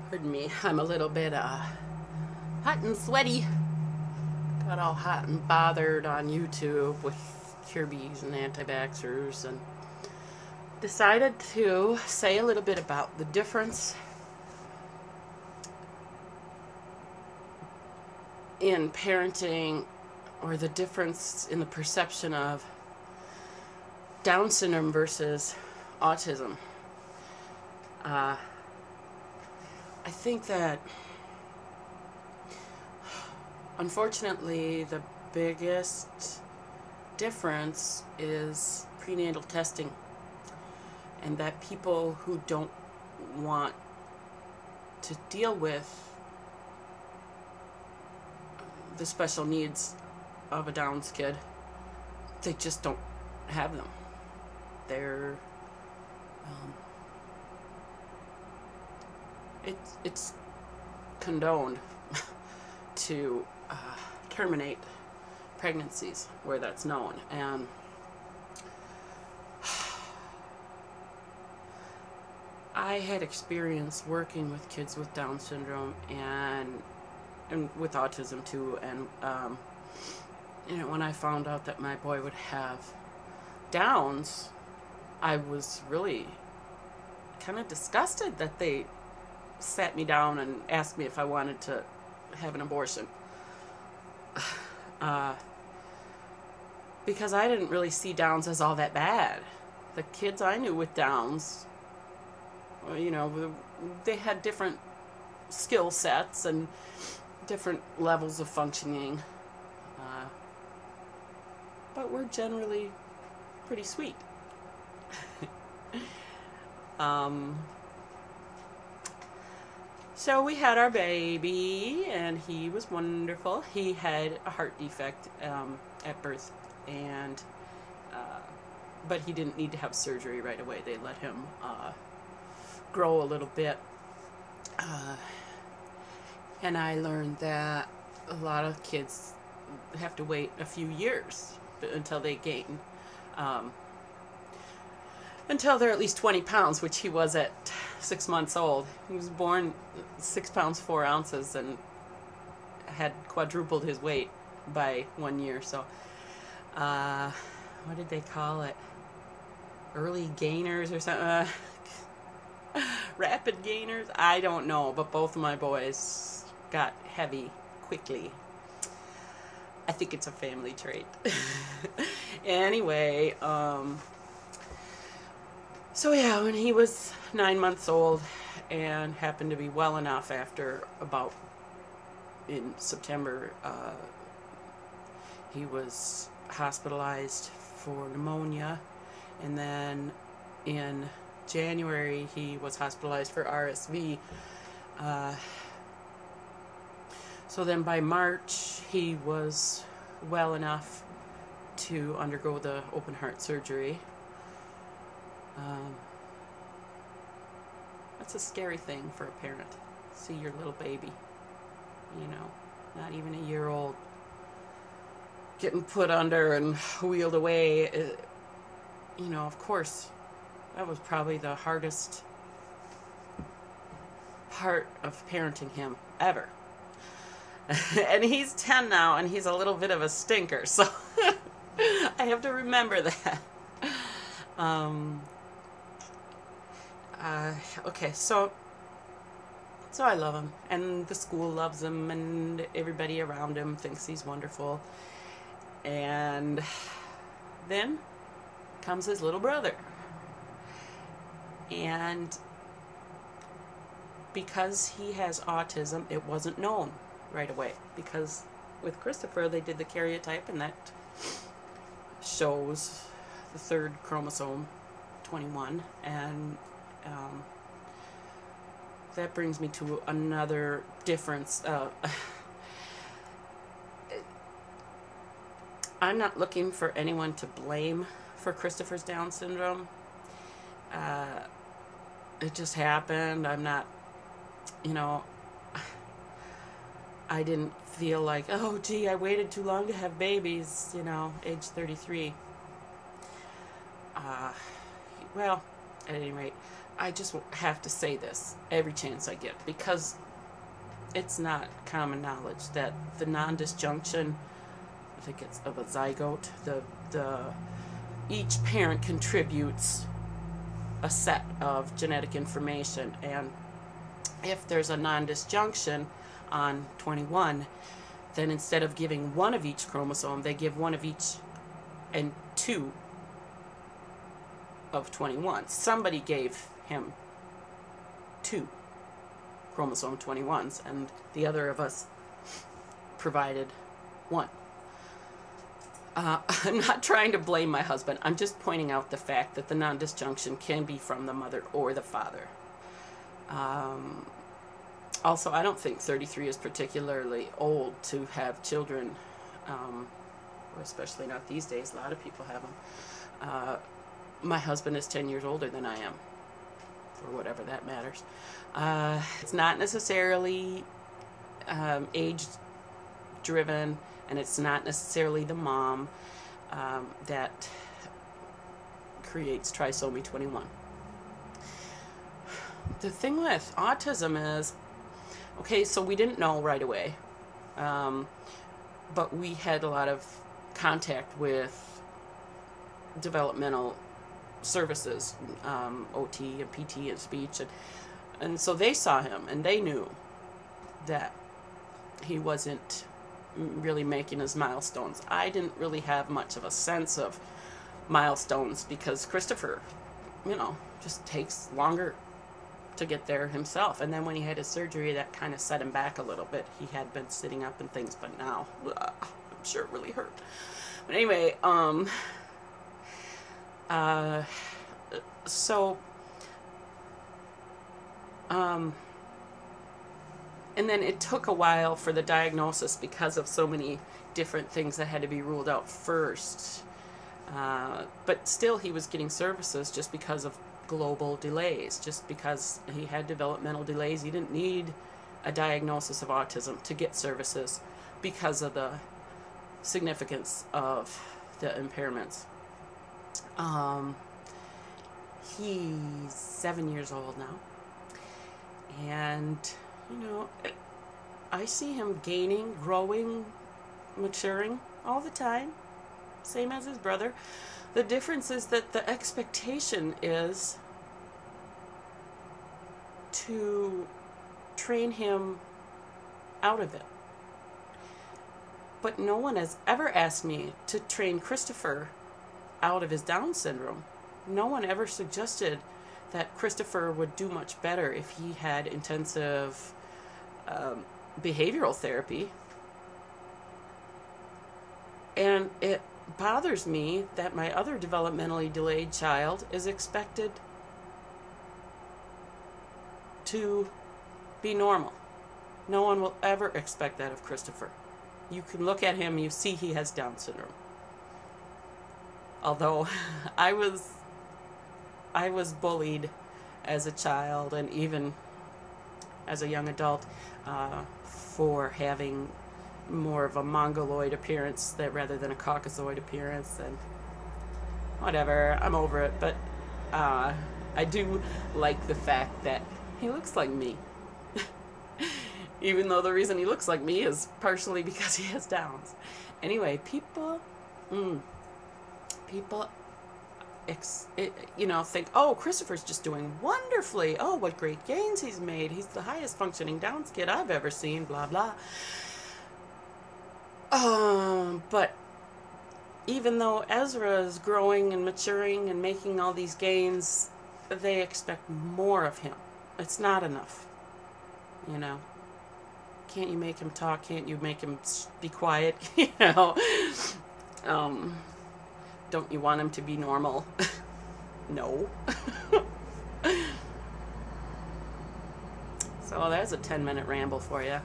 Pardon me, I'm a little bit hot and sweaty. Got all hot and bothered on YouTube with Kirby's and anti-vaxxers, and decided to say a little bit about the difference in parenting, or the difference in the perception of Down syndrome versus autism. I think that, unfortunately, the biggest difference is prenatal testing, and that people who don't want to deal with the special needs of a Down's kid, they just don't have them. They're it's condoned to terminate pregnancies where that's known, and I had experience working with kids with Down syndrome and with autism too, and when I found out that my boy would have Downs, I was really kind of disgusted that they sat me down and asked me if I wanted to have an abortion. Because I didn't really see Downs as all that bad. The kids I knew with Downs, they had different skill sets and different levels of functioning, but were generally pretty sweet. So we had our baby, and he was wonderful. He had a heart defect at birth, and but he didn't need to have surgery right away. They let him grow a little bit, and I learned that a lot of kids have to wait a few years until they gain, until they're at least 20 pounds, which he was at 6 months old. He was born 6 pounds 4 ounces and had quadrupled his weight by 1 year. So, what did they call it? Early gainers or something? Rapid gainers? I don't know, but both of my boys got heavy quickly. I think it's a family trait. Anyway, so yeah, when he was 9 months old and happened to be well enough after about in September, he was hospitalized for pneumonia, and then in January he was hospitalized for RSV. So then by March he was well enough to undergo the open heart surgery. That's a scary thing for a parent. See your little baby, not even a year old, getting put under and wheeled away. Of course, that was probably the hardest part of parenting him ever. And he's 10 now, and he's a little bit of a stinker, so I have to remember that. Okay, so I love him, and the school loves him, and everybody around him thinks he's wonderful. And then comes his little brother, and because he has autism, it wasn't known right away, because with Christopher they did the karyotype, and that shows the third chromosome, 21, and that brings me to another difference. I'm not looking for anyone to blame for Christopher's Down syndrome. It just happened. I'm not, I didn't feel like, oh gee, I waited too long to have babies, age 33. Well, at any rate, I just have to say this every chance I get, because it's not common knowledge that the non-disjunction, I think it's of a zygote, each parent contributes a set of genetic information, and if there's a non-disjunction on 21, then instead of giving one of each chromosome, they give one of each and two of 21. Somebody gave him 2 chromosome 21s, and the other of us provided 1. I'm not trying to blame my husband. I'm just pointing out the fact that the non-disjunction can be from the mother or the father. Also, I don't think 33 is particularly old to have children, especially not these days. A lot of people have them. My husband is 10 years older than I am, or whatever that matters. It's not necessarily age-driven, and it's not necessarily the mom that creates trisomy 21. The thing with autism is, okay, so we didn't know right away, but we had a lot of contact with developmental services, OT and PT and speech, and so they saw him and they knew that he wasn't really making his milestones. I didn't really have much of a sense of milestones because Christopher, just takes longer to get there himself. And then when he had his surgery, that kind of set him back a little bit. He had been sitting up and things, but now, I'm sure it really hurt. But anyway, and then it took a while for the diagnosis because of so many different things that had to be ruled out first. But still, he was getting services just because of global delays, just because he had developmental delays. He didn't need a diagnosis of autism to get services because of the significance of the impairments. He's 7 years old now, and I see him gaining, growing, maturing all the time, same as his brother. The difference is that the expectation is to train him out of it. But no one has ever asked me to train Christopher out of his Down syndrome. No one ever suggested that Christopher would do much better if he had intensive behavioral therapy. And it bothers me that my other developmentally delayed child is expected to be normal. No one will ever expect that of Christopher. You can look at him, you see he has Down syndrome. Although I was bullied as a child and even as a young adult for having more of a mongoloid appearance rather than a caucasoid appearance, and whatever, I'm over it. But I do like the fact that he looks like me. Even though the reason he looks like me is partially because he has Downs. Anyway, people think, oh, Christopher's just doing wonderfully. Oh, what great gains he's made. He's the highest functioning Downs kid I've ever seen, blah, blah. But even though Ezra is growing and maturing and making all these gains, they expect more of him. It's not enough, Can't you make him talk? Can't you make him be quiet? Don't you want him to be normal? No. So there's a 10-minute ramble for you.